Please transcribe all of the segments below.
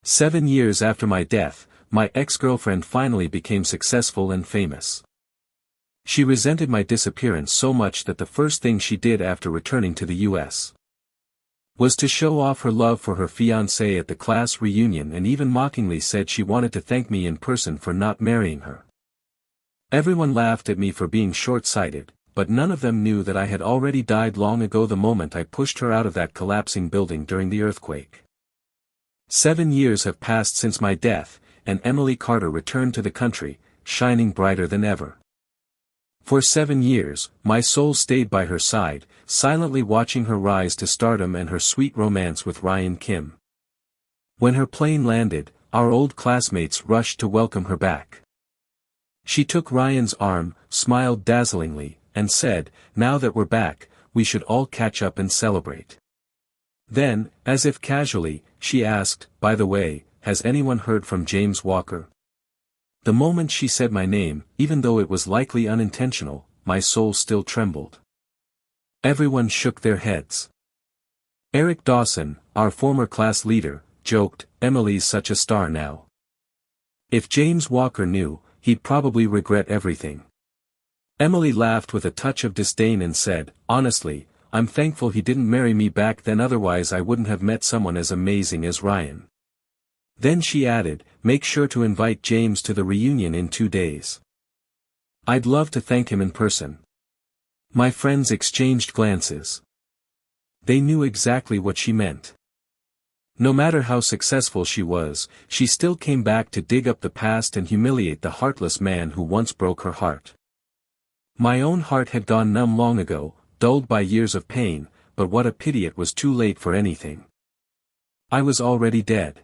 7 years after my death, my ex-girlfriend finally became successful and famous. She resented my disappearance so much that the first thing she did after returning to the US was to show off her love for her fiancé at the class reunion and even mockingly said she wanted to thank me in person for not marrying her. Everyone laughed at me for being short-sighted, but none of them knew that I had already died long ago the moment I pushed her out of that collapsing building during the earthquake. 7 years have passed since my death, and Emily Carter returned to the country, shining brighter than ever. For 7 years, my soul stayed by her side, silently watching her rise to stardom and her sweet romance with Ryan Kim. When her plane landed, our old classmates rushed to welcome her back. She took Ryan's arm, smiled dazzlingly, and said, "Now that we're back, we should all catch up and celebrate." Then, as if casually, she asked, "By the way, has anyone heard from James Walker?" The moment she said my name, even though it was likely unintentional, my soul still trembled. Everyone shook their heads. Eric Dawson, our former class leader, joked, "Emily's such a star now. If James Walker knew, he'd probably regret everything." Emily laughed with a touch of disdain and said, "Honestly, I'm thankful he didn't marry me back then, otherwise I wouldn't have met someone as amazing as Ryan." Then she added, "Make sure to invite James to the reunion in 2 days. I'd love to thank him in person." My friends exchanged glances. They knew exactly what she meant. No matter how successful she was, she still came back to dig up the past and humiliate the heartless man who once broke her heart. My own heart had gone numb long ago, dulled by years of pain, but what a pity it was too late for anything. I was already dead.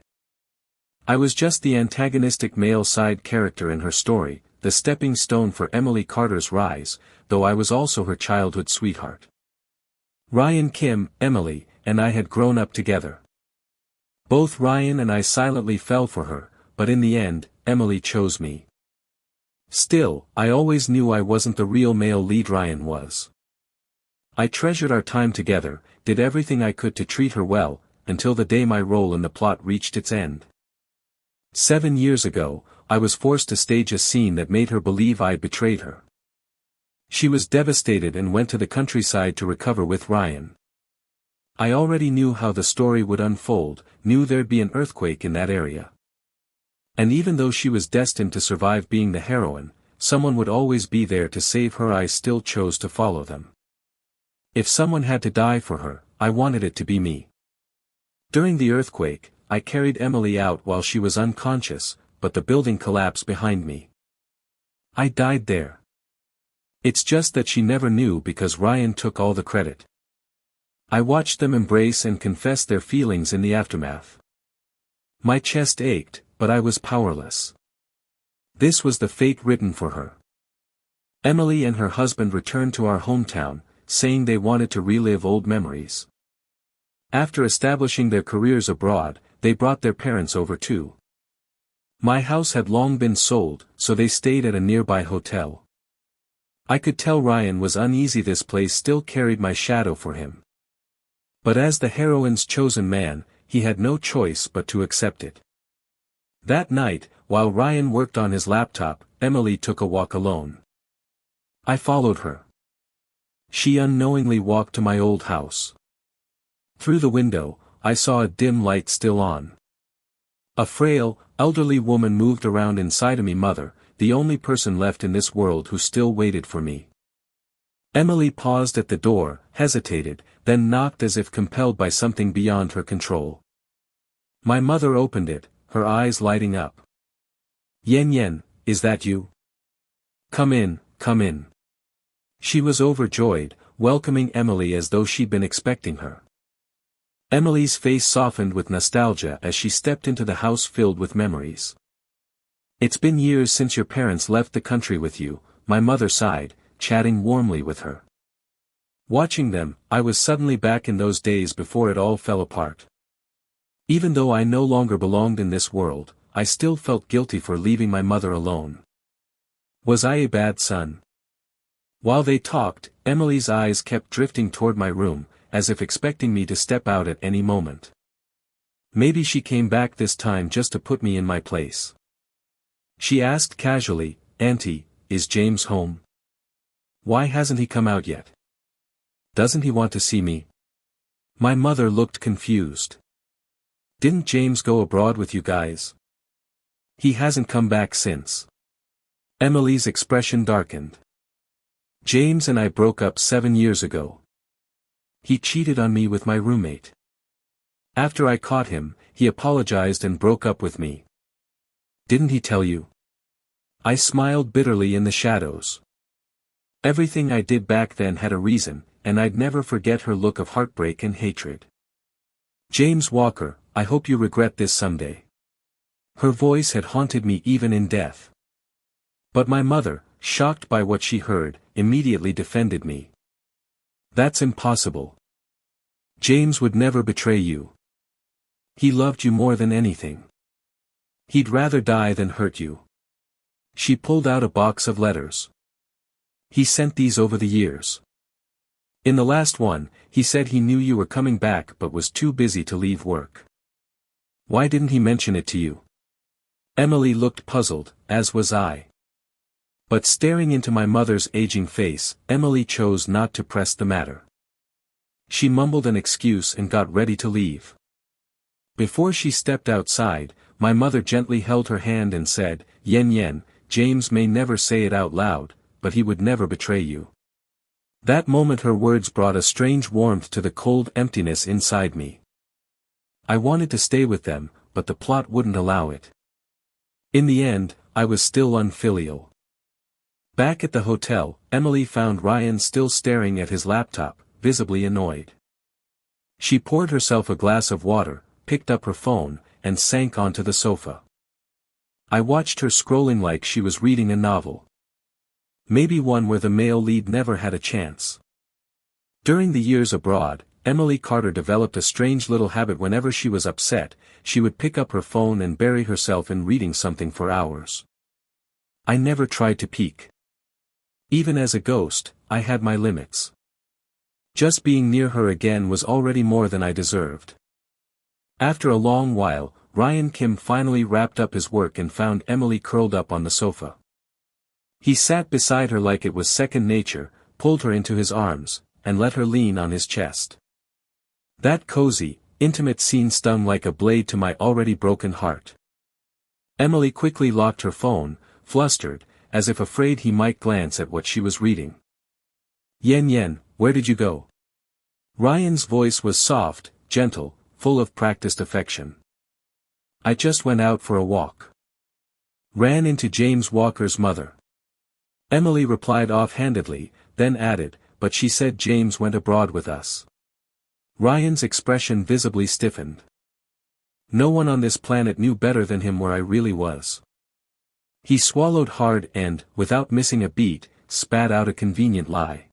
I was just the antagonistic male side character in her story, the stepping stone for Emily Carter's rise, though I was also her childhood sweetheart. Ryan Kim, Emily, and I had grown up together. Both Ryan and I silently fell for her, but in the end, Emily chose me. Still, I always knew I wasn't the real male lead Ryan was. I treasured our time together, did everything I could to treat her well, until the day my role in the plot reached its end. 7 years ago, I was forced to stage a scene that made her believe I'd betrayed her. She was devastated and went to the countryside to recover with Ryan. I already knew how the story would unfold, knew there'd be an earthquake in that area. And even though she was destined to survive being the heroine, someone would always be there to save her. I still chose to follow them. If someone had to die for her, I wanted it to be me. During the earthquake, I carried Emily out while she was unconscious, but the building collapsed behind me. I died there. It's just that she never knew because Ryan took all the credit. I watched them embrace and confess their feelings in the aftermath. My chest ached, but I was powerless. This was the fate written for her. Emily and her husband returned to our hometown, saying they wanted to relive old memories. After establishing their careers abroad, they brought their parents over too. My house had long been sold, so they stayed at a nearby hotel. I could tell Ryan was uneasy. This place still carried my shadow for him. But as the heroine's chosen man, he had no choice but to accept it. That night, while Ryan worked on his laptop, Emily took a walk alone. I followed her. She unknowingly walked to my old house. Through the window, I saw a dim light still on. A frail, elderly woman moved around inside of me, mother, the only person left in this world who still waited for me. Emily paused at the door, hesitated, then knocked as if compelled by something beyond her control. My mother opened it, her eyes lighting up. "Yen Yen, is that you? Come in, come in." She was overjoyed, welcoming Emily as though she'd been expecting her. Emily's face softened with nostalgia as she stepped into the house filled with memories. "It's been years since your parents left the country with you," my mother sighed, chatting warmly with her. Watching them, I was suddenly back in those days before it all fell apart. Even though I no longer belonged in this world, I still felt guilty for leaving my mother alone. Was I a bad son? While they talked, Emily's eyes kept drifting toward my room, as if expecting me to step out at any moment. Maybe she came back this time just to put me in my place. She asked casually, "Auntie, is James home? Why hasn't he come out yet? Doesn't he want to see me?" My mother looked confused. "Didn't James go abroad with you guys? He hasn't come back since." Emily's expression darkened. "James and I broke up 7 years ago. He cheated on me with my roommate. After I caught him, he apologized and broke up with me. Didn't he tell you?" I smiled bitterly in the shadows. Everything I did back then had a reason, and I'd never forget her look of heartbreak and hatred. "James Walker, I hope you regret this someday." Her voice had haunted me even in death. But my mother, shocked by what she heard, immediately defended me. "That's impossible. James would never betray you. He loved you more than anything. He'd rather die than hurt you." She pulled out a box of letters. "He sent these over the years. In the last one, he said he knew you were coming back but was too busy to leave work. Why didn't he mention it to you?" Emily looked puzzled, as was I. But staring into my mother's aging face, Emily chose not to press the matter. She mumbled an excuse and got ready to leave. Before she stepped outside, my mother gently held her hand and said, Yen, James may never say it out loud, but he would never betray you." That moment her words brought a strange warmth to the cold emptiness inside me. I wanted to stay with them, but the plot wouldn't allow it. In the end, I was still unfilial. Back at the hotel, Emily found Ryan still staring at his laptop, visibly annoyed. She poured herself a glass of water, picked up her phone, and sank onto the sofa. I watched her scrolling like she was reading a novel. Maybe one where the male lead never had a chance. During the years abroad, Emily Carter developed a strange little habit. Whenever she was upset, she would pick up her phone and bury herself in reading something for hours. I never tried to peek. Even as a ghost, I had my limits. Just being near her again was already more than I deserved. After a long while, Ryan Kim finally wrapped up his work and found Emily curled up on the sofa. He sat beside her like it was second nature, pulled her into his arms, and let her lean on his chest. That cozy, intimate scene stung like a blade to my already broken heart. Emily quickly locked her phone, flustered, as if afraid he might glance at what she was reading. Yen, where did you go?" Ryan's voice was soft, gentle, full of practiced affection. "I just went out for a walk. Ran into James Walker's mother." Emily replied offhandedly, then added, "But she said James went abroad with us." Ryan's expression visibly stiffened. No one on this planet knew better than him where I really was. He swallowed hard and, without missing a beat, spat out a convenient lie.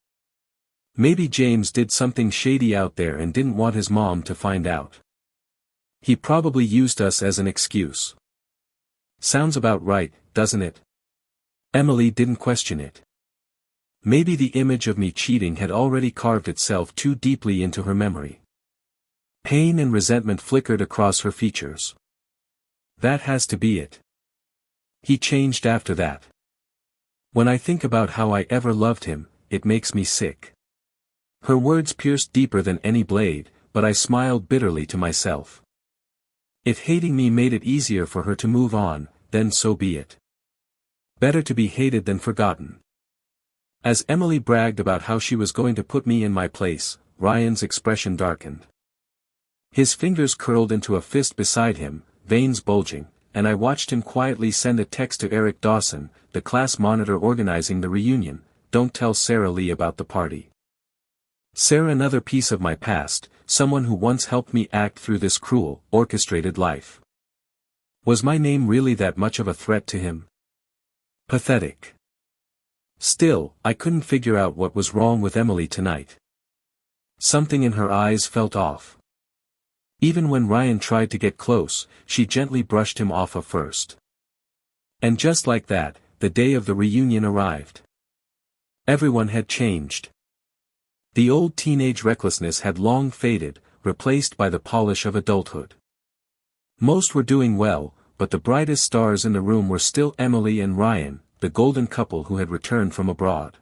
Maybe James did something shady out there and didn't want his mom to find out. He probably used us as an excuse. Sounds about right, doesn't it? Emily didn't question it. Maybe the image of me cheating had already carved itself too deeply into her memory. Pain and resentment flickered across her features. That has to be it. He changed after that. When I think about how I ever loved him, it makes me sick. Her words pierced deeper than any blade, but I smiled bitterly to myself. If hating me made it easier for her to move on, then so be it. Better to be hated than forgotten. As Emily bragged about how she was going to put me in my place, Ryan's expression darkened. His fingers curled into a fist beside him, veins bulging, and I watched him quietly send a text to Eric Dawson, the class monitor organizing the reunion, "Don't tell Sarah Lee about the party." Sarah, another piece of my past, someone who once helped me act through this cruel, orchestrated life. Was my name really that much of a threat to him? Pathetic. Still, I couldn't figure out what was wrong with Emily tonight. Something in her eyes felt off. Even when Ryan tried to get close, she gently brushed him off first. And just like that, the day of the reunion arrived. Everyone had changed. The old teenage recklessness had long faded, replaced by the polish of adulthood. Most were doing well, but the brightest stars in the room were still Emily and Ryan, the golden couple who had returned from abroad.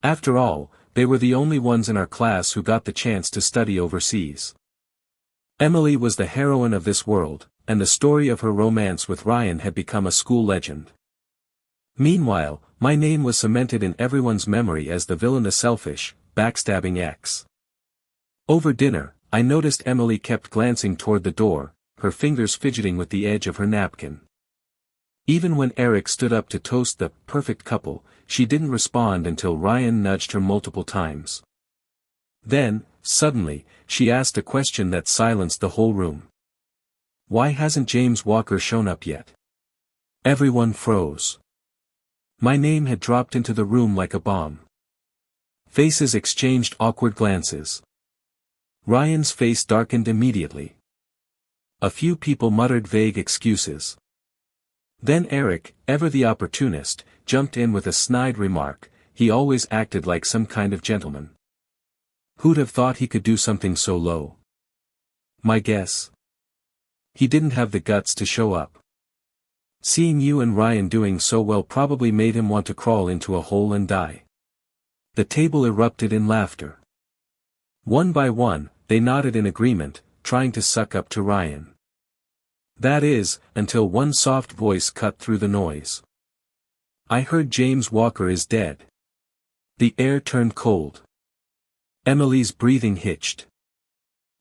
After all, they were the only ones in our class who got the chance to study overseas. Emily was the heroine of this world, and the story of her romance with Ryan had become a school legend. Meanwhile, my name was cemented in everyone's memory as the villain, the selfish, backstabbing ex. Over dinner, I noticed Emily kept glancing toward the door, her fingers fidgeting with the edge of her napkin. Even when Eric stood up to toast the perfect couple, she didn't respond until Ryan nudged her multiple times. Then, suddenly, she asked a question that silenced the whole room. "Why hasn't James Walker shown up yet?" Everyone froze. My name had dropped into the room like a bomb. Faces exchanged awkward glances. Ryan's face darkened immediately. A few people muttered vague excuses. Then Eric, ever the opportunist, jumped in with a snide remark. He always acted like some kind of gentleman. Who'd have thought he could do something so low? My guess? He didn't have the guts to show up. Seeing you and Ryan doing so well probably made him want to crawl into a hole and die. The table erupted in laughter. One by one, they nodded in agreement, trying to suck up to Ryan. That is, until one soft voice cut through the noise. "I heard James Walker is dead." The air turned cold. Emily's breathing hitched.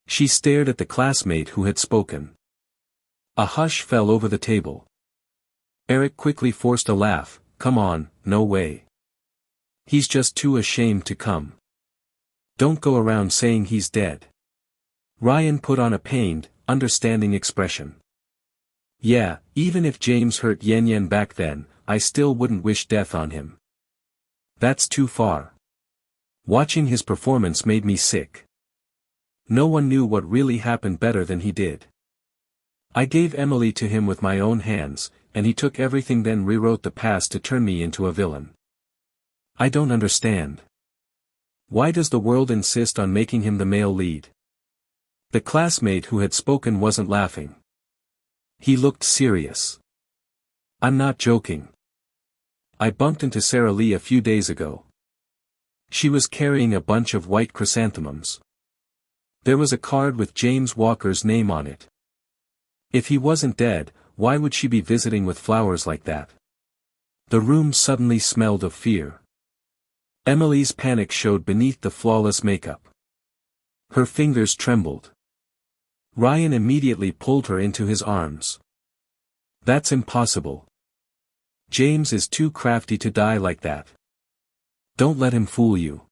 She stared at the classmate who had spoken. A hush fell over the table. Eric quickly forced a laugh. "Come on, no way. He's just too ashamed to come. Don't go around saying he's dead." Ryan put on a pained, understanding expression. "Yeah, even if James hurt Yen Yen back then, I still wouldn't wish death on him. That's too far. Watching his performance made me sick. No one knew what really happened better than he did. I gave Emily to him with my own hands, and he took everything, then rewrote the past to turn me into a villain. I don't understand. Why does the world insist on making him the male lead?" The classmate who had spoken wasn't laughing. He looked serious. "I'm not joking. I bumped into Sarah Lee a few days ago. She was carrying a bunch of white chrysanthemums. There was a card with James Walker's name on it. If he wasn't dead, why would she be visiting with flowers like that?" The room suddenly smelled of fear. Emily's panic showed beneath the flawless makeup. Her fingers trembled. Ryan immediately pulled her into his arms. "That's impossible. James is too crafty to die like that. Don't let him fool you.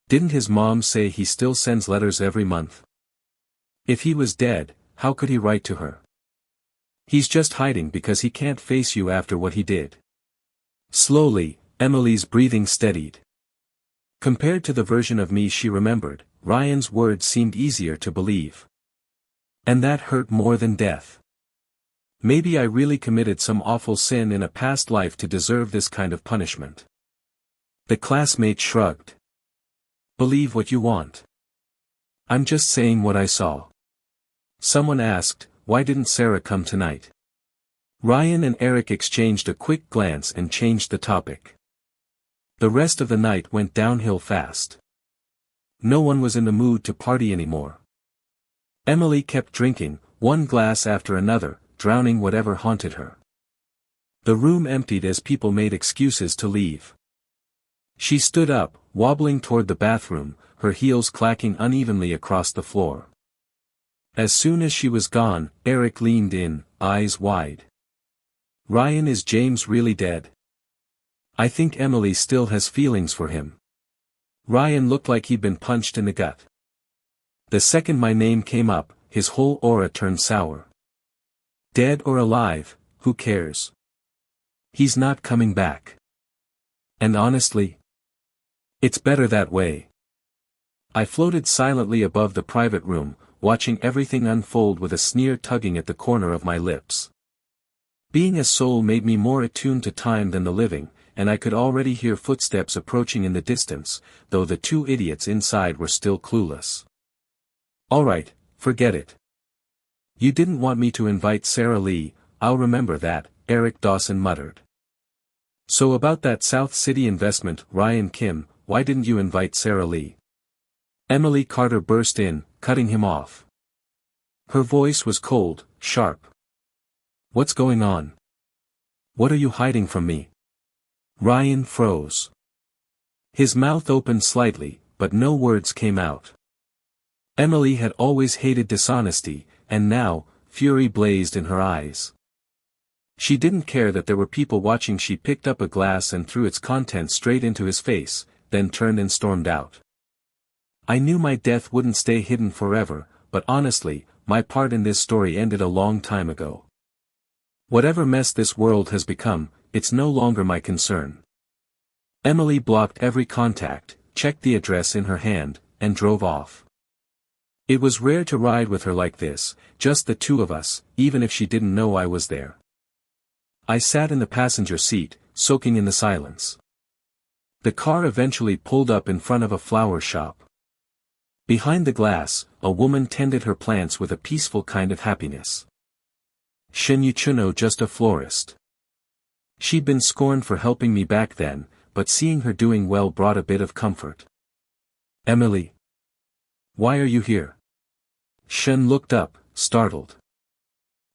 Didn't his mom say he still sends letters every month? If he was dead, how could he write to her? He's just hiding because he can't face you after what he did." Slowly, Emily's breathing steadied. Compared to the version of me she remembered, Ryan's words seemed easier to believe. And that hurt more than death. Maybe I really committed some awful sin in a past life to deserve this kind of punishment. The classmate shrugged. "Believe what you want. I'm just saying what I saw." Someone asked, "Why didn't Sarah come tonight?" Ryan and Eric exchanged a quick glance and changed the topic. The rest of the night went downhill fast. No one was in the mood to party anymore. Emily kept drinking, one glass after another, drowning whatever haunted her. The room emptied as people made excuses to leave. She stood up, wobbling toward the bathroom, her heels clacking unevenly across the floor. As soon as she was gone, Eric leaned in, eyes wide. "Ryan, is James really dead?" "I think Emily still has feelings for him. Ryan looked like he'd been punched in the gut." The second my name came up, his whole aura turned sour. "Dead or alive, who cares? He's not coming back. And honestly, it's better that way." I floated silently above the private room, watching everything unfold with a sneer tugging at the corner of my lips. Being a soul made me more attuned to time than the living, and I could already hear footsteps approaching in the distance, though the two idiots inside were still clueless. "All right, forget it. You didn't want me to invite Sarah Lee, I'll remember that, Eric Dawson muttered. So about that South City investment, Ryan Kim, why didn't you invite Sarah Lee? Emily Carter burst in, cutting him off. Her voice was cold, sharp. What's going on? What are you hiding from me? Ryan froze. His mouth opened slightly, but no words came out. Emily had always hated dishonesty, and now, fury blazed in her eyes. She didn't care that there were people watching. She picked up a glass and threw its contents straight into his face, then turned and stormed out. I knew my death wouldn't stay hidden forever, but honestly, my part in this story ended a long time ago. Whatever mess this world has become, it's no longer my concern. Emily blocked every contact, checked the address in her hand, and drove off. It was rare to ride with her like this, just the two of us, even if she didn't know I was there. I sat in the passenger seat, soaking in the silence. The car eventually pulled up in front of a flower shop. Behind the glass, a woman tended her plants with a peaceful kind of happiness. Shin Yuchuno, just a florist. She'd been scorned for helping me back then, but seeing her doing well brought a bit of comfort. Emily. Why are you here? Shin looked up, startled.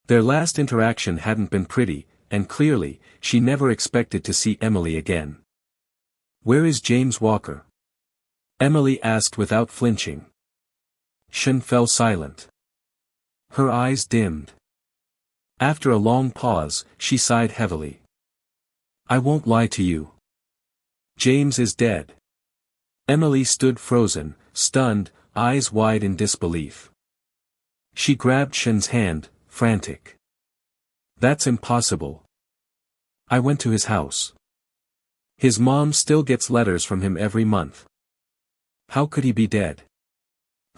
Their last interaction hadn't been pretty, and clearly, she never expected to see Emily again. Where is James Walker? Emily asked without flinching. Shin fell silent. Her eyes dimmed. After a long pause, she sighed heavily. I won't lie to you. James is dead. Emily stood frozen, stunned, eyes wide in disbelief. She grabbed Shin's hand, frantic. That's impossible. I went to his house. His mom still gets letters from him every month. How could he be dead?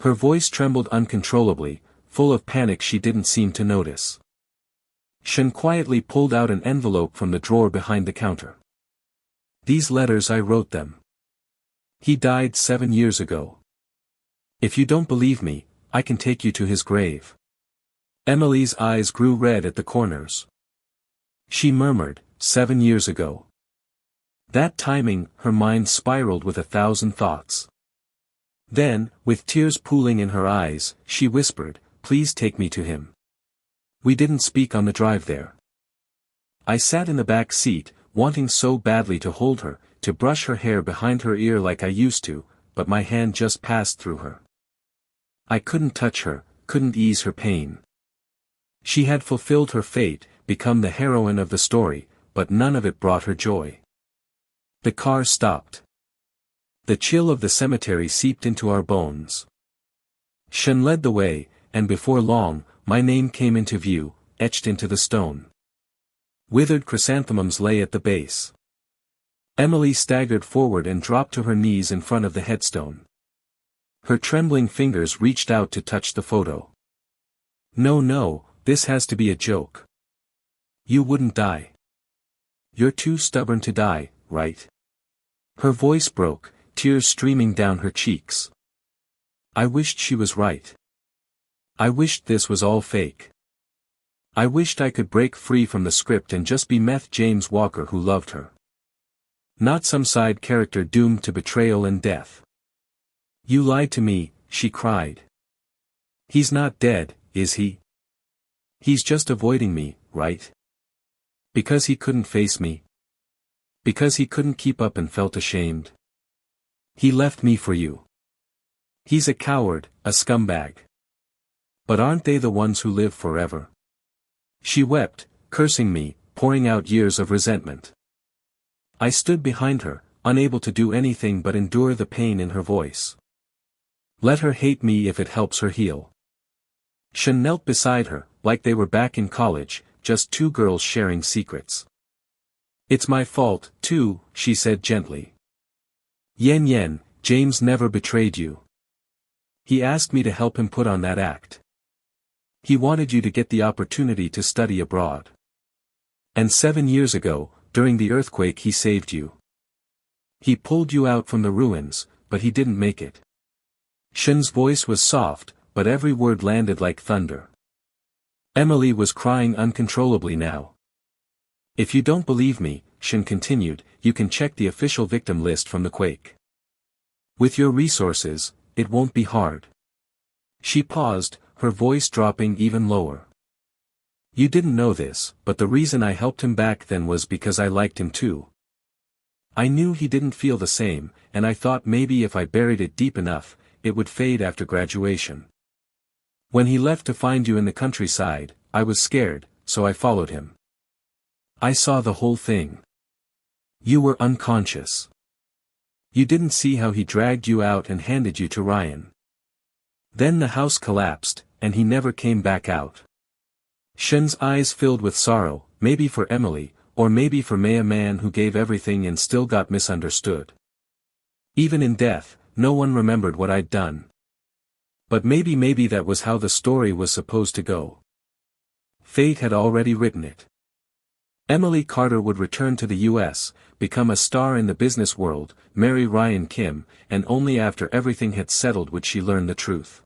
Her voice trembled uncontrollably, full of panic she didn't seem to notice. Shin quietly pulled out an envelope from the drawer behind the counter. These letters, I wrote them. He died 7 years ago. If you don't believe me, I can take you to his grave. Emily's eyes grew red at the corners. She murmured, 7 years ago. That timing, her mind spiraled with 1,000 thoughts. Then, with tears pooling in her eyes, she whispered, please take me to him. We didn't speak on the drive there. I sat in the back seat, wanting so badly to hold her, to brush her hair behind her ear like I used to, but my hand just passed through her. I couldn't touch her, couldn't ease her pain. She had fulfilled her fate, become the heroine of the story, but none of it brought her joy. The car stopped. The chill of the cemetery seeped into our bones. Shin led the way, and before long, my name came into view, etched into the stone. Withered chrysanthemums lay at the base. Emily staggered forward and dropped to her knees in front of the headstone. Her trembling fingers reached out to touch the photo. No, this has to be a joke. You wouldn't die. You're too stubborn to die, right? Her voice broke, tears streaming down her cheeks. I wished she was right. I wished this was all fake. I wished I could break free from the script and just be Meth James Walker who loved her. Not some side character doomed to betrayal and death. You lied to me, she cried. He's not dead, is he? He's just avoiding me, right? Because he couldn't face me. Because he couldn't keep up and felt ashamed. He left me for you. He's a coward, a scumbag. But aren't they the ones who live forever? She wept, cursing me, pouring out years of resentment. I stood behind her, unable to do anything but endure the pain in her voice. Let her hate me if it helps her heal. Shin knelt beside her, like they were back in college, just two girls sharing secrets. It's my fault, too, she said gently. Yen, James never betrayed you. He asked me to help him put on that act. He wanted you to get the opportunity to study abroad. And 7 years ago, during the earthquake he saved you. He pulled you out from the ruins, but he didn't make it. Shin's voice was soft, but every word landed like thunder. Emily was crying uncontrollably now. If you don't believe me, Shin continued, you can check the official victim list from the quake. With your resources, it won't be hard. She paused, her voice dropping even lower. You didn't know this, but the reason I helped him back then was because I liked him too. I knew he didn't feel the same, and I thought maybe if I buried it deep enough, it would fade after graduation. When he left to find you in the countryside, I was scared, so I followed him. I saw the whole thing. You were unconscious. You didn't see how he dragged you out and handed you to Ryan. Then the house collapsed, and he never came back out. Shin's eyes filled with sorrow, maybe for Emily, or maybe for May, a man who gave everything and still got misunderstood. Even in death, no one remembered what I'd done. But maybe that was how the story was supposed to go. Fate had already written it. Emily Carter would return to the U.S., become a star in the business world, marry Ryan Kim, and only after everything had settled would she learn the truth.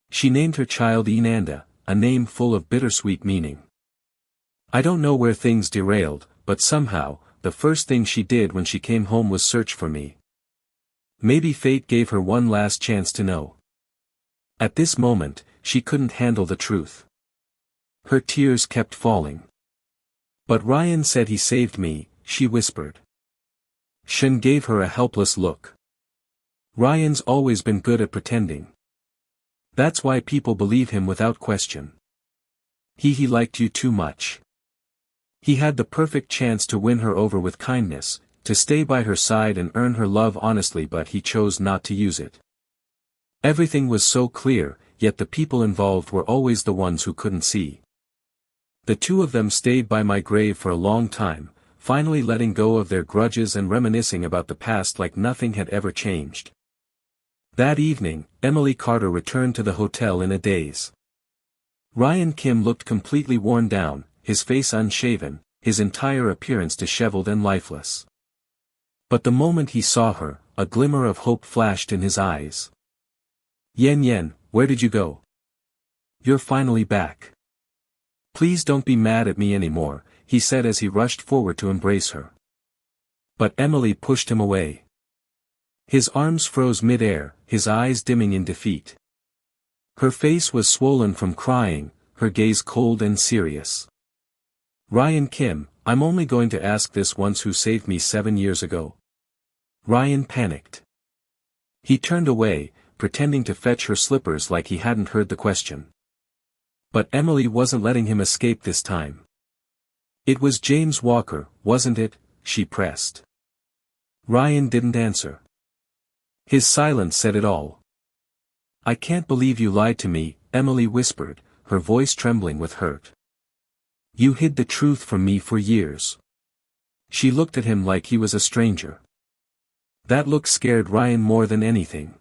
She named her child Inanda, a name full of bittersweet meaning. I don't know where things derailed, but somehow, the first thing she did when she came home was search for me. Maybe fate gave her one last chance to know. At this moment, she couldn't handle the truth. Her tears kept falling. But Ryan said he saved me, she whispered. Shin gave her a helpless look. Ryan's always been good at pretending. That's why people believe him without question. He liked you too much. He had the perfect chance to win her over with kindness, to stay by her side and earn her love honestly, but he chose not to use it. Everything was so clear, yet the people involved were always the ones who couldn't see. The two of them stayed by my grave for a long time, finally letting go of their grudges and reminiscing about the past like nothing had ever changed. That evening, Emily Carter returned to the hotel in a daze. Ryan Kim looked completely worn down, his face unshaven, his entire appearance disheveled and lifeless. But the moment he saw her, a glimmer of hope flashed in his eyes. Yen, where did you go? You're finally back. Please don't be mad at me anymore, he said as he rushed forward to embrace her. But Emily pushed him away. His arms froze mid-air, his eyes dimming in defeat. Her face was swollen from crying, her gaze cold and serious. Ryan Kim, I'm only going to ask this once: who saved me 7 years ago? Ryan panicked. He turned away, pretending to fetch her slippers like he hadn't heard the question. But Emily wasn't letting him escape this time. It was James Walker, wasn't it? She pressed. Ryan didn't answer. His silence said it all. I can't believe you lied to me, Emily whispered, her voice trembling with hurt. You hid the truth from me for years. She looked at him like he was a stranger. That look scared Ryan more than anything.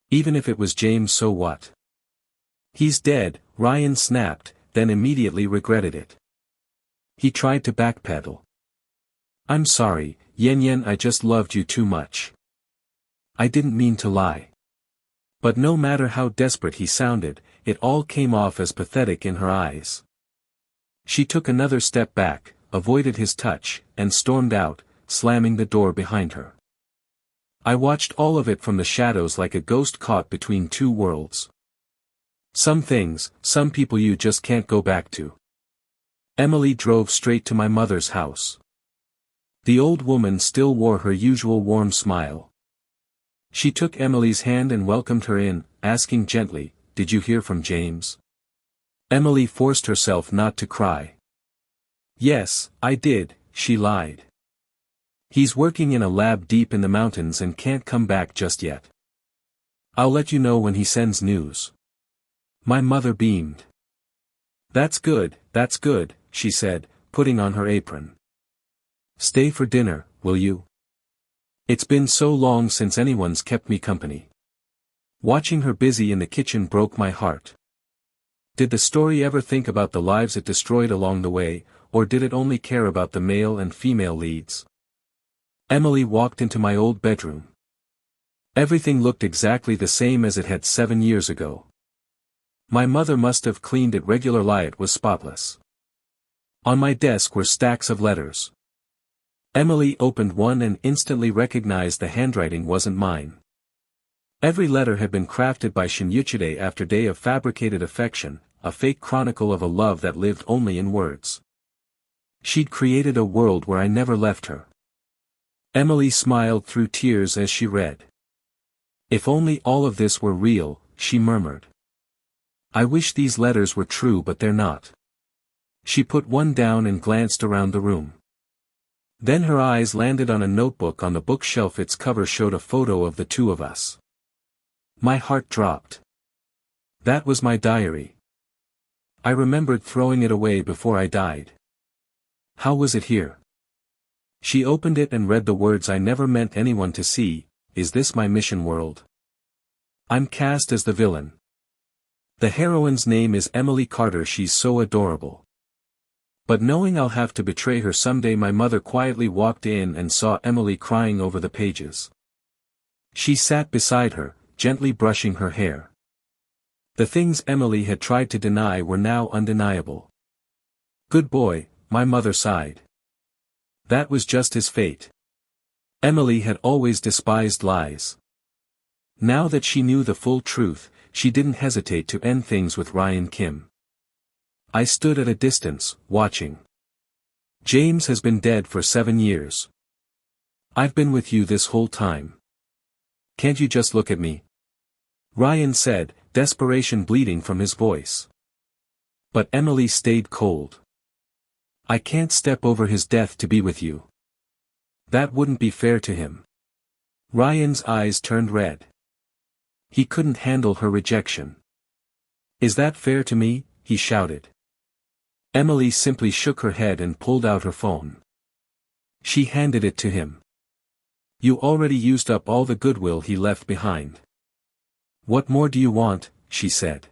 Even if it was James, so what? He's dead, Ryan snapped, then immediately regretted it. He tried to backpedal. I'm sorry, Yen, I just loved you too much. I didn't mean to lie. But no matter how desperate he sounded, it all came off as pathetic in her eyes. She took another step back, avoided his touch, and stormed out, slamming the door behind her. I watched all of it from the shadows like a ghost caught between two worlds. Some things, some people you just can't go back to. Emily drove straight to my mother's house. The old woman still wore her usual warm smile. She took Emily's hand and welcomed her in, asking gently, Did you hear from James? Emily forced herself not to cry. Yes, I did, she lied. He's working in a lab deep in the mountains and can't come back just yet. I'll let you know when he sends news. My mother beamed. That's good, she said, putting on her apron. Stay for dinner, will you? It's been so long since anyone's kept me company. Watching her busy in the kitchen broke my heart. Did the story ever think about the lives it destroyed along the way, or did it only care about the male and female leads? Emily walked into my old bedroom. Everything looked exactly the same as it had 7 years ago. My mother must have cleaned it regularly. It was spotless. On my desk were stacks of letters. Emily opened one and instantly recognized the handwriting wasn't mine. Every letter had been crafted by Shinyuchide after day of fabricated affection, a fake chronicle of a love that lived only in words. She'd created a world where I never left her. Emily smiled through tears as she read. If only all of this were real, she murmured. I wish these letters were true, but they're not. She put one down and glanced around the room. Then her eyes landed on a notebook on the bookshelf. Its cover showed a photo of the two of us. My heart dropped. That was my diary. I remembered throwing it away before I died. How was it here? She opened it and read the words I never meant anyone to see. Is this my mission world? I'm cast as the villain. The heroine's name is Emily Carter. She's so adorable. But knowing I'll have to betray her someday, my mother quietly walked in and saw Emily crying over the pages. She sat beside her, gently brushing her hair. The things Emily had tried to deny were now undeniable. Good boy, my mother sighed. That was just his fate. Emily had always despised lies. Now that she knew the full truth, she didn't hesitate to end things with Ryan Kim. I stood at a distance, watching. James has been dead for 7 years. I've been with you this whole time. Can't you just look at me? Ryan said, desperation bleeding from his voice. But Emily stayed cold. I can't step over his death to be with you. That wouldn't be fair to him. Ryan's eyes turned red. He couldn't handle her rejection. Is that fair to me? He shouted. Emily simply shook her head and pulled out her phone. She handed it to him. You already used up all the goodwill he left behind. What more do you want? She said.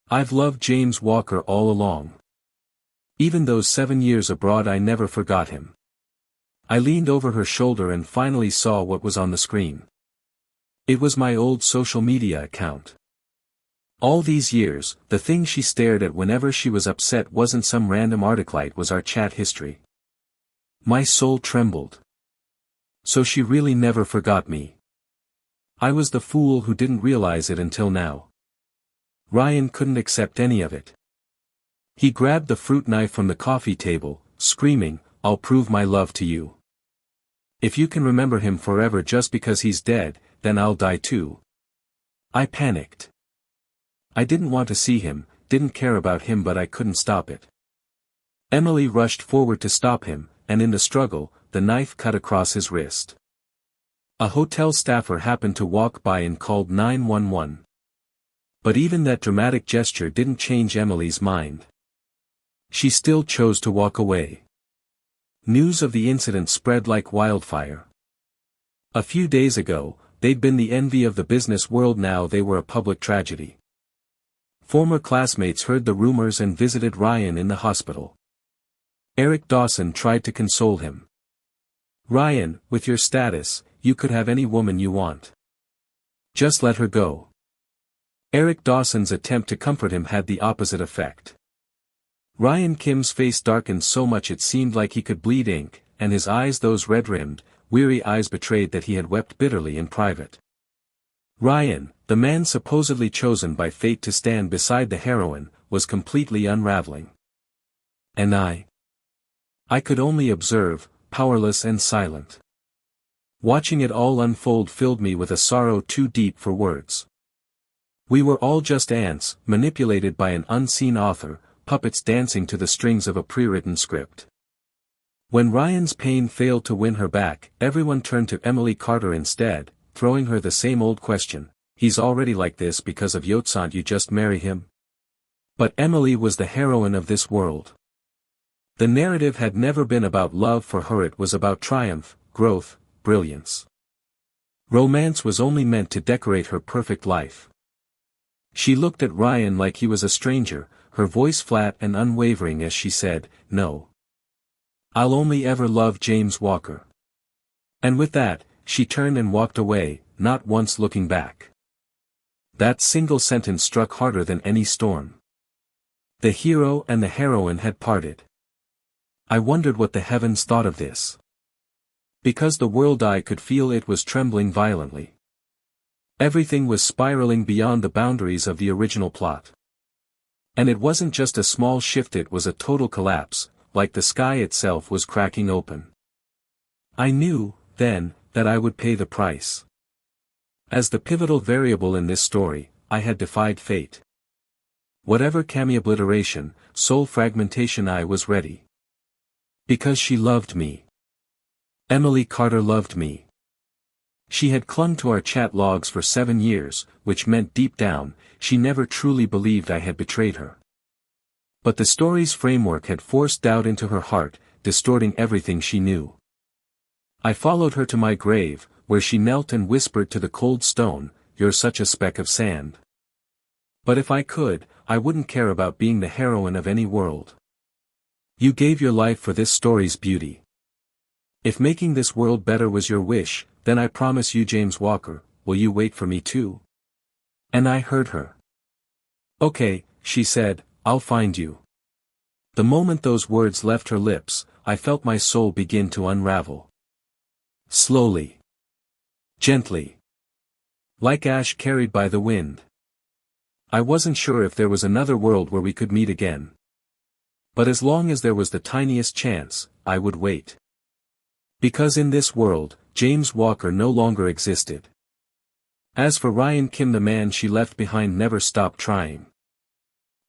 I've loved James Walker all along. Even those 7 years abroad, I never forgot him. I leaned over her shoulder and finally saw what was on the screen. It was my old social media account. All these years, the thing she stared at whenever she was upset wasn't some random article, it was our chat history. My soul trembled. So she really never forgot me. I was the fool who didn't realize it until now. Ryan couldn't accept any of it. He grabbed the fruit knife from the coffee table, screaming, I'll prove my love to you. If you can remember him forever just because he's dead, then I'll die too. I panicked. I didn't want to see him, didn't care about him, but I couldn't stop it. Emily rushed forward to stop him, and in the struggle, the knife cut across his wrist. A hotel staffer happened to walk by and called 911. But even that dramatic gesture didn't change Emily's mind. She still chose to walk away. News of the incident spread like wildfire. A few days ago, they'd been the envy of the business world, now they were a public tragedy. Former classmates heard the rumors and visited Ryan in the hospital. Eric Dawson tried to console him. Ryan, with your status, you could have any woman you want. Just let her go. Eric Dawson's attempt to comfort him had the opposite effect. Ryan Kim's face darkened so much it seemed like he could bleed ink, and his eyes, those red-rimmed, weary eyes, betrayed that he had wept bitterly in private. Ryan, the man supposedly chosen by fate to stand beside the heroine, was completely unraveling. And I could only observe, powerless and silent. Watching it all unfold filled me with a sorrow too deep for words. We were all just ants, manipulated by an unseen author, puppets dancing to the strings of a pre-written script. When Ryan's pain failed to win her back, everyone turned to Emily Carter instead, throwing her the same old question, he's already like this because of Yotsan, you just marry him? But Emily was the heroine of this world. The narrative had never been about love for her, it was about triumph, growth, brilliance. Romance was only meant to decorate her perfect life. She looked at Ryan like he was a stranger, her voice flat and unwavering as she said, no. I'll only ever love James Walker. And with that, she turned and walked away, not once looking back. That single sentence struck harder than any storm. The hero and the heroine had parted. I wondered what the heavens thought of this. Because the world I could feel it was trembling violently. Everything was spiraling beyond the boundaries of the original plot. And it wasn't just a small shift, it was a total collapse, like the sky itself was cracking open. I knew, then, that I would pay the price. As the pivotal variable in this story, I had defied fate. Whatever came obliteration, soul fragmentation, I was ready. Because she loved me. Emily Carter loved me. She had clung to our chat logs for 7 years, which meant deep down, she never truly believed I had betrayed her. But the story's framework had forced doubt into her heart, distorting everything she knew. I followed her to my grave, where she knelt and whispered to the cold stone, "You're such a speck of sand." But if I could, I wouldn't care about being the heroine of any world. You gave your life for this story's beauty. If making this world better was your wish, then I promise you, James Walker, will you wait for me too? And I heard her. Okay, she said, I'll find you. The moment those words left her lips, I felt my soul begin to unravel. Slowly. Gently. Like ash carried by the wind. I wasn't sure if there was another world where we could meet again. But as long as there was the tiniest chance, I would wait. Because in this world, James Walker no longer existed. As for Ryan Kim, the man she left behind never stopped trying.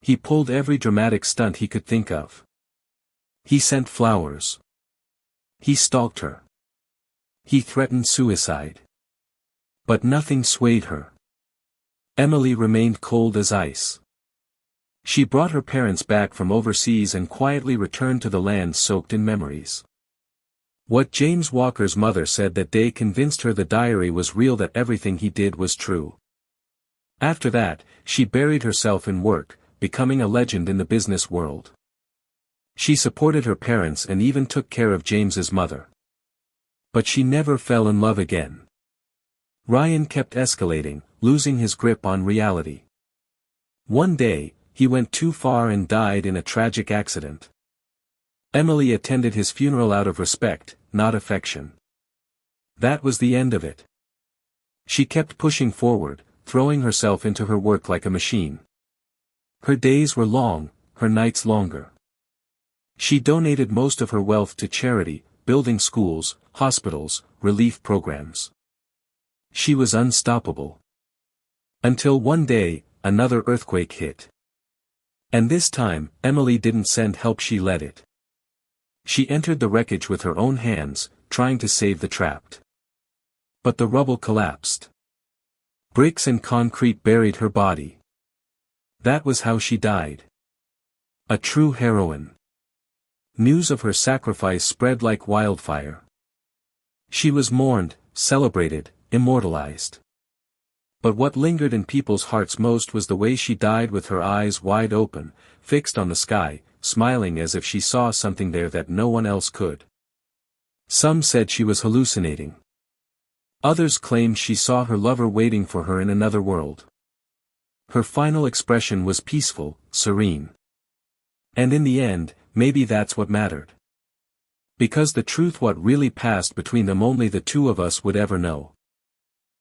He pulled every dramatic stunt he could think of. He sent flowers. He stalked her. He threatened suicide. But nothing swayed her. Emily remained cold as ice. She brought her parents back from overseas and quietly returned to the land soaked in memories. What James Walker's mother said that day convinced her the diary was real, that everything he did was true. After that, she buried herself in work, becoming a legend in the business world. She supported her parents and even took care of James's mother. But she never fell in love again. Ryan kept escalating, losing his grip on reality. One day, he went too far and died in a tragic accident. Emily attended his funeral out of respect, not affection. That was the end of it. She kept pushing forward, throwing herself into her work like a machine. Her days were long, her nights longer. She donated most of her wealth to charity, building schools, hospitals, relief programs. She was unstoppable. Until one day, another earthquake hit. And this time, Emily didn't send help, she led it. She entered the wreckage with her own hands, trying to save the trapped. But the rubble collapsed. Bricks and concrete buried her body. That was how she died. A true heroine. News of her sacrifice spread like wildfire. She was mourned, celebrated, immortalized. But what lingered in people's hearts most was the way she died, with her eyes wide open, fixed on the sky, smiling as if she saw something there that no one else could. Some said she was hallucinating. Others claimed she saw her lover waiting for her in another world. Her final expression was peaceful, serene. And in the end, maybe that's what mattered. Because the truth, what really passed between them, only the two of us would ever know.